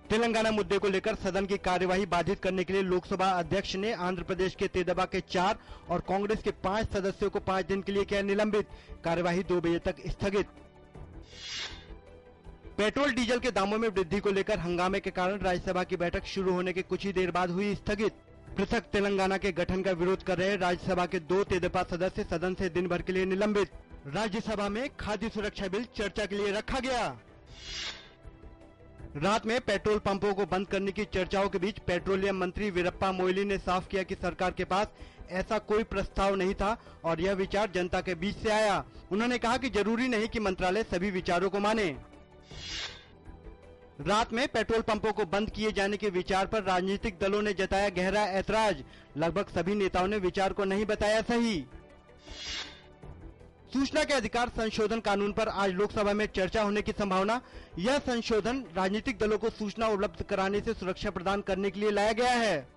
तेलंगाना मुद्दे को लेकर सदन की कार्यवाही बाधित करने के लिए लोकसभा अध्यक्ष ने आंध्र प्रदेश के तेदेपा के 4 और कांग्रेस के 5 सदस्यों को 5 दिन के लिए किया निलंबित। कार्यवाही 2 बजे तक स्थगित। पेट्रोल डीजल के दामों में वृद्धि को लेकर हंगामे के कारण राज्यसभा की बैठक शुरू होने के कुछ ही देर बाद हुई स्थगित। पृथक तेलंगाना के गठन का विरोध कर रहे राज्यसभा के 2 तेदेपा सदस्य सदन से दिन भर के लिए निलंबित। राज्यसभा में खाद्य सुरक्षा बिल चर्चा के लिए रखा गया। रात में पेट्रोल पंपों को बंद करने की चर्चाओं के बीच पेट्रोलियम मंत्री वीरप्पा मोइली ने साफ किया कि सरकार के पास ऐसा कोई प्रस्ताव नहीं था और यह विचार जनता के बीच से आया। उन्होंने कहा कि जरूरी नहीं कि मंत्रालय सभी विचारों को माने। रात में पेट्रोल पंपों को बंद किए जाने के विचार पर राजनीतिक दलों ने जताया गहरा ऐतराज। लगभग सभी नेताओं ने विचार को नहीं बताया सही। सूचना के अधिकार संशोधन कानून पर आज लोकसभा में चर्चा होने की संभावना। यह संशोधन राजनीतिक दलों को सूचना उपलब्ध कराने से सुरक्षा प्रदान करने के लिए लाया गया है।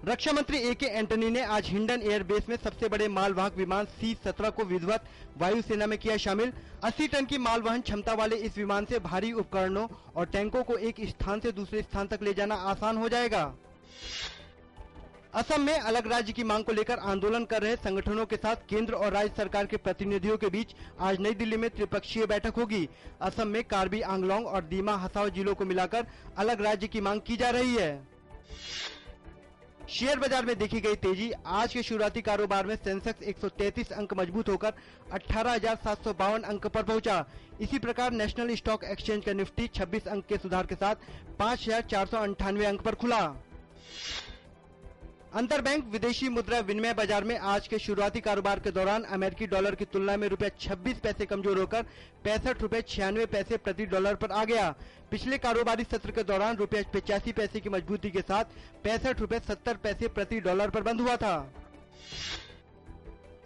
रक्षा मंत्री A.K. एंटनी ने आज हिंडन एयरबेस में सबसे बड़े मालवाहक विमान C-17 को विधिवत वायुसेना में किया शामिल। 80 टन की मालवहन क्षमता वाले इस विमान से भारी उपकरणों और टैंकों को एक स्थान से दूसरे स्थान तक ले जाना आसान हो जाएगा। असम में अलग राज्य की मांग को लेकर आंदोलन कर रहे संगठनों के साथ केंद्र और राज्य सरकार के प्रतिनिधियों के बीच आज नई दिल्ली में त्रिपक्षीय बैठक होगी। असम में कार्बी आंगलोंग और दीमा हसाओ जिलों को मिलाकर अलग राज्य की मांग की जा रही है। शेयर बाजार में देखी गई तेजी। आज के शुरुआती कारोबार में सेंसेक्स 133 अंक मजबूत होकर 18,752 अंक पर पहुंचा। इसी प्रकार नेशनल स्टॉक एक्सचेंज का निफ्टी 26 अंक के सुधार के साथ 5,498 अंक पर खुला। अंतरबैंक विदेशी मुद्रा विनिमय बाजार में आज के शुरुआती कारोबार के दौरान अमेरिकी डॉलर की तुलना में ₹26 कमजोर होकर ₹65.96 प्रति डॉलर पर आ गया। पिछले कारोबारी सत्र के दौरान ₹85 की मजबूती के साथ ₹65.70 प्रति डॉलर पर बंद हुआ था।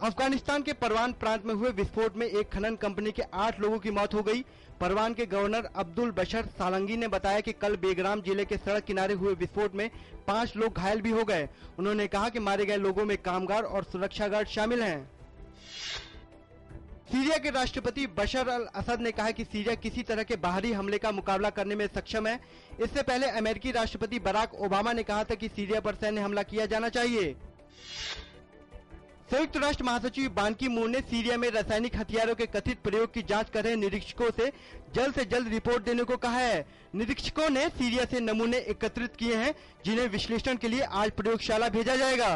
अफगानिस्तान के परवान प्रांत में हुए विस्फोट में एक खनन कंपनी के 8 लोगों की मौत हो गई। परवान के गवर्नर अब्दुल बशर सालंगी ने बताया कि कल बेगराम जिले के सड़क किनारे हुए विस्फोट में 5 लोग घायल भी हो गए। उन्होंने कहा कि मारे गए लोगों में कामगार और सुरक्षा गार्ड शामिल हैं। सीरिया के राष्ट्रपति बशर अल असद ने कहा कि सीरिया किसी तरह के बाहरी हमले का मुकाबला करने में सक्षम है। इससे पहले अमेरिकी राष्ट्रपति बराक ओबामा ने कहा था कि सीरिया पर सैन्य हमला किया जाना चाहिए। संयुक्त राष्ट्र महासचिव बान की मून ने सीरिया में रासायनिक हथियारों के कथित प्रयोग की जांच कर रहे निरीक्षकों से जल्द रिपोर्ट देने को कहा है। निरीक्षकों ने सीरिया से नमूने एकत्रित किए हैं जिन्हें विश्लेषण के लिए आज प्रयोगशाला भेजा जाएगा।